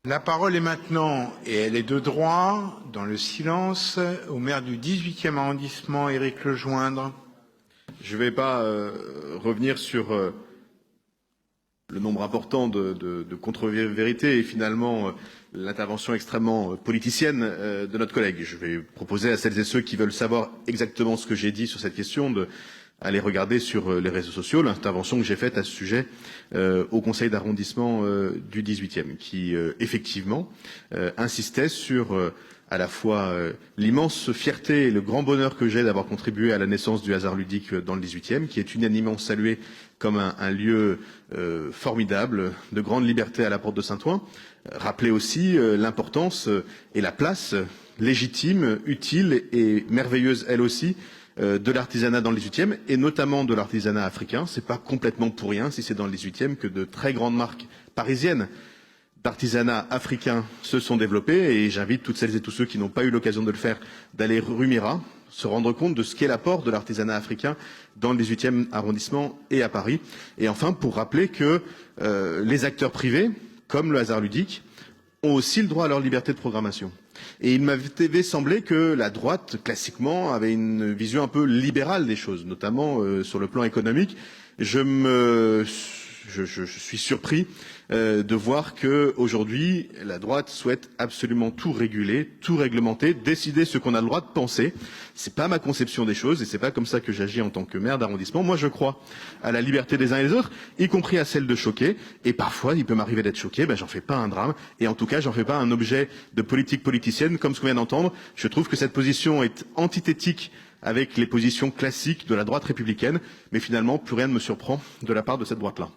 La parole est maintenant, et elle est de droit, dans le silence, au maire du 18e arrondissement, Éric Lejoindre. Je ne vais pas revenir sur le nombre important de contre-vérités et finalement l'intervention extrêmement politicienne de notre collègue. Je vais proposer à celles et ceux qui veulent savoir exactement ce que j'ai dit sur cette question d'aller regarder sur les réseaux sociaux l'intervention que j'ai faite à ce sujet au conseil d'arrondissement du 18e, qui effectivement insistait sur à la fois l'immense fierté et le grand bonheur que j'ai d'avoir contribué à la naissance du hasard ludique dans le 18e, qui est unanimement salué comme un lieu formidable, de grande liberté à la porte de Saint-Ouen. Rappeler aussi l'importance et la place légitime, utile et merveilleuse, elle aussi, de l'artisanat dans le 18e, et notamment de l'artisanat africain. C'est pas complètement pour rien, si c'est dans le 18e, que de très grandes marques parisiennes d'artisanat africain se sont développées, et j'invite toutes celles et tous ceux qui n'ont pas eu l'occasion de le faire d'aller rue Mira, se rendre compte de ce qu'est l'apport de l'artisanat africain dans le 18e arrondissement et à Paris. Et enfin, pour rappeler que les acteurs privés, comme le hasard ludique, ont aussi le droit à leur liberté de programmation. Et il m'avait semblé que la droite, classiquement, avait une vision un peu libérale des choses, notamment sur le plan économique. Je suis surpris de voir que aujourd'hui la droite souhaite absolument tout réguler, tout réglementer, décider ce qu'on a le droit de penser. C'est pas ma conception des choses et c'est pas comme ça que j'agis en tant que maire d'arrondissement. Moi, je crois à la liberté des uns et des autres, y compris à celle de choquer. Et parfois, il peut m'arriver d'être choqué. J'en fais pas un drame. Et en tout cas, j'en fais pas un objet de politique politicienne, comme ce qu'on vient d'entendre. Je trouve que cette position est antithétique avec les positions classiques de la droite républicaine. Mais finalement, plus rien ne me surprend de la part de cette droite-là.